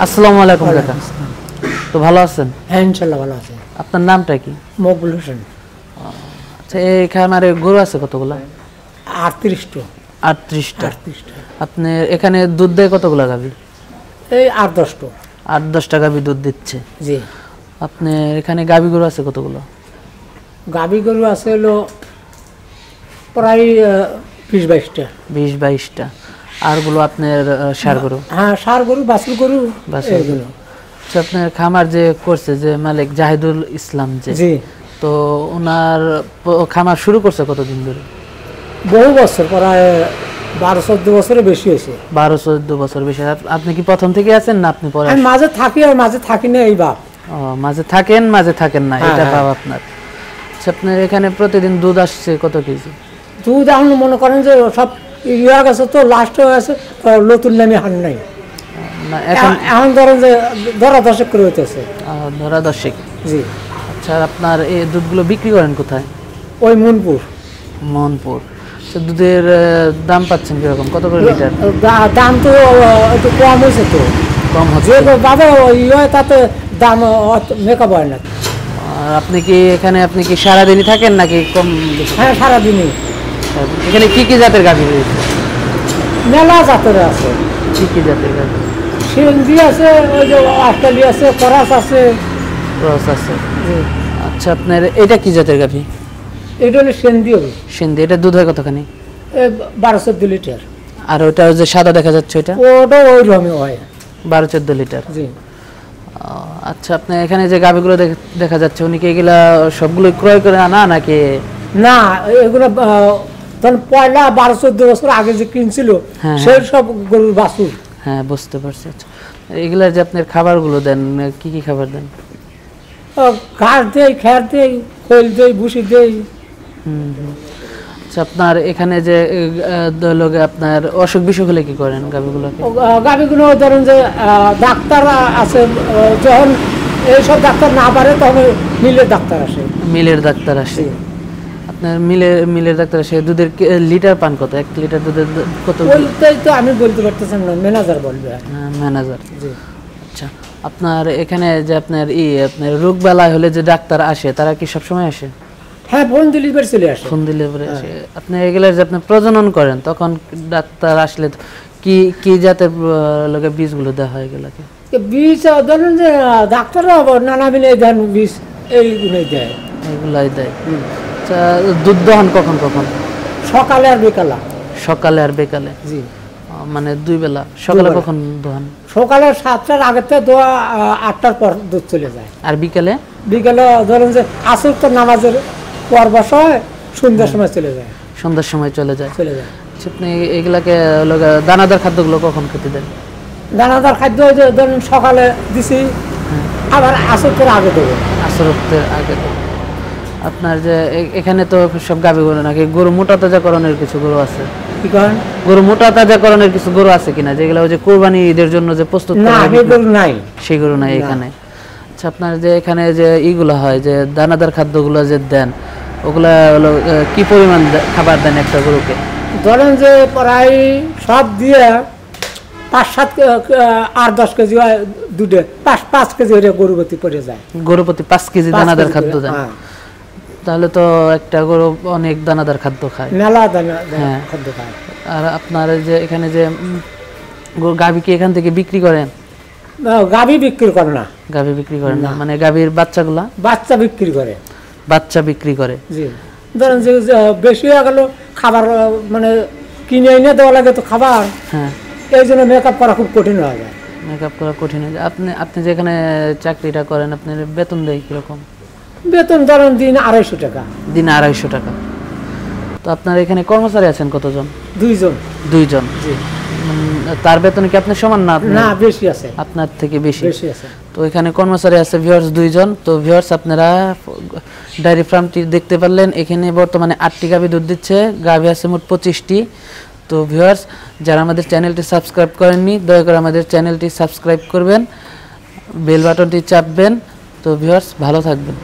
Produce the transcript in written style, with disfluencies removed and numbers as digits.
আসসালামু আলাইকুম কাকা। তো ভালো আছেন? হ্যাঁ ইনশাআল্লাহ ভালো আছে। আপনার নামটা কি? মকবুল হোসেন। আচ্ছা, এই খামারে গরু আছে কতগুলো? 38টা। 38টা। আপনি এখানে দুধ দেয় কতগুলো গাভী? এই 8-10টা। 8-10টা গাভী দুধ দিচ্ছে। জি। আপনি এখানে গাভী গরু আছে কতগুলো? গাভী গরু আছে হলো প্রায় 20-22টা। 20-22টা। আরগুলো আপনার ষাঁড় গরু? হ্যাঁ, ষাঁড় গরু, বাছুর গরু এগুলো। আচ্ছা, আপনার খামার যে করছে যে মালিক জাহিদুল ইসলাম যে, জি, তো ওনার খামার শুরু করছে কতদিন ধরে? বহু বছর, প্রায় 12-14 বছরের বেশি হয়েছে। 12-14 বছর বেশি। আপনি কি প্রথম থেকে আছেন না আপনি পরে? আমি মাঝে থাকি আর মাঝে থাকি না, এই বাপ। ও, মাঝে থাকেন মাঝে থাকেন না, এটা ভাব আপনার। আচ্ছা, আপনার এখানে প্রতিদিন দুধ আসছে কত কেজি? দুধ এখন মনে করেন যে সব ইয়ে গেছে, তো লাস্ট হয়ে গেছে, নতুন নামে হান নাই। এখন ধরেন যে ধরা দশেক করে হইতেছে। ধরা দশেক। জি। আচ্ছা, আপনার এই দুধগুলো বিক্রি করেন কোথায়? ওই মনপুর। মনপুর। দুধের দাম পাচ্ছেন কিরকম, কত করে লিটার? দাম তো একটু কম হয়েছে, তো কম হচ্ছে বাবা, ইয়ে তাতে দাম মেকআপ হয় না। আর আপনি কি এখানে আপনি কি সারাদিনই থাকেন নাকি কম? হ্যাঁ, সারাদিনই। এখানে কি কি জাতের গাভী রয়েছে? মেলা জাতের আছে। কি কি জাতের গাভী? সিন্ধি আছে, ওই যে অস্ট্রেলিয়া আছে, করাস আছে। ক্রস আছে। আচ্ছা, আপনার এটা কি জাতের গাভী? এটা হলো সিন্ধি হবে। সিন্ধি। এটা দুধ হয় কতখানি? 12-14 লিটার। আর ওটা যে সাদা দেখা যাচ্ছে ওটা? ওটা ওই রকমই হয়, 12-14 লিটার। জি। আচ্ছা, আপনি এখানে যে গাভীগুলো দেখা যাচ্ছে, উনি কি এগুলা সবগুলো ক্রয় করে আনা নাকি? না, এগুলো তখন পয়লা 12-14 বছর আগে যে কিনছিল সেই সব গরুর বাছুর। হ্যাঁ, বুঝতে পারছি। আচ্ছা, এগুলা যে আপনার খাবারগুলো দেন, কি কি খাবার দেন? ঘাস দেই, খ্যার দেই, খোল দেই, ভুসি দেই। আচ্ছা, আপনার এখানে যে লোকে আপনার অসুখ বিসুখ হলে কি করেন গাভীগুলোকে? গাভীগুলো ধরেন যে ডাক্তার আছে, যখন এইসব ডাক্তার না পারে তখন মিলের ডাক্তার আসে। মিলের ডাক্তার আসে। আপনার মিলের ডাক্তার আসে। দুধের লিটার পান কত? 1 লিটার দুধের কত? ওইটাই তো আমি বলতে পারতেছি না, ম্যানেজার বলবে। ম্যানেজার। জি। আচ্ছা, আপনার এখানে যে আপনার আপনার রোগ বেলায় হলে যে ডাক্তার আসে, তারা কি সবসময় আসে? হ্যাঁ, ফোন ডেলিভারি চলে আসে। ফোন ডেলিভারি আসে। আপনি এগুলো যে আপনি প্রজনন করেন, তখন ডাক্তার আসলে কি কি জাতের লোকে বীজগুলো দেওয়া হয় এগুলোকে? বীজ ধরেন যে ডাক্তাররা নানা বিলে দেন বীজ, এইগুলোই দেয়। এগুলাই দেয়। আচ্ছা, দুধ দহন কখন কখন? সকালে আর বিকালে। সকালে আর বিকালে? জি। মানে 2 বেলা। সকালে কখন দহন? সকালে 7টার আগে থেকে দোয়া, 8টার পর দুধ চলে যায়। আর বিকালে? বিকালে ধরেন যে আসর তো নামাজের পর বসায়, সন্ধ্যার সময় চলে যায়। সন্ধ্যার সময় চলে যায়। আপনি এগুলাকে দানাদার খাদ্যগুলো কখন খেতে দেন? দানাদার খাদ্য ধরেন সকালে দিছি, আবার আসরের আগে দেবো। আসরের আগে দেবো। আপনার যে এখানে তো সব গাভী গরু নাকি গরু মোটা তাজাকরণের কিছু গরু আছে? কি করেন? গরু মোটা তাজাকরণের কিছু গরু আছে কিনা, যেগুলো ওই যে কুরবানি ঈদের জন্য যে প্রস্তুত না, সেই গরু নাই। সেই গরু নাই এখানে। আচ্ছা, আপনার যে এখানে যে ইগুলো হয় যে দানাদার খাদ্যগুলো যে দেন, ওগুলা হলো কি পরিমাণ খাবার দেন একটা গরুকে? ধরেন যে প্রায় সব দিয়ে 5-7 8-10 কেজি হয় দুধে, 5 কেজি গরু প্রতি পড়ে যায়। গরু প্রতি 5 কেজি দানাদার খাদ্য দেন? তাহলে তো একটা গরু অনেক দানাদার খাদ্য খায়, মেলা দানাদার খাদ্য খায়। আর আপনার যে এখানে যে গাভী কি এখান থেকে বিক্রি করেন? গাভী বিক্রি করে না। গাভী বিক্রি করেন না, মানে গাভীর বাচ্চাগুলা? বাচ্চা বিক্রি করে। বাচ্চা বিক্রি করে। জি। ধরেন যে বেশি হয়ে গেল, খাবার মানে কিনে এনে দেওয়া লাগে তো খাবার। হ্যাঁ, এই জন্য মেকআপ করা খুব কঠিন হয়ে যায়। মেকআপ করা কঠিন হয়ে যায়। আপনি যেখানে চাকরিটা করেন, আপনার বেতন দেয় কিরকম? বেতন ধরেন দিন 250 টাকা। দিন 250 টাকা। তো আপনার এখানে কর্মচারী আছেন কতজন? 2 জন। জি। তার বেতন কি আপনার সমান না? না, বেশি আছে, আপনার থেকে বেশি আছে। তো এখানে কর্মচারী আছে ভিউয়ার্স 2 জন। তো ভিউয়ার্স, আপনারা ডায়েরি ফার্মটি দেখতে পারলেন। এখানে বর্তমানে 8টি গাভী দুধ দিচ্ছে, গাভী আছে মোট 25টি। তো ভিউয়ার্স, যারা আমাদের চ্যানেলটি সাবস্ক্রাইব করেননি, দয়া করে আমাদের চ্যানেলটি সাবস্ক্রাইব করবেন, বেল বাটনটি চাপবেন। তো ভিউয়ার্স, ভালো থাকবেন।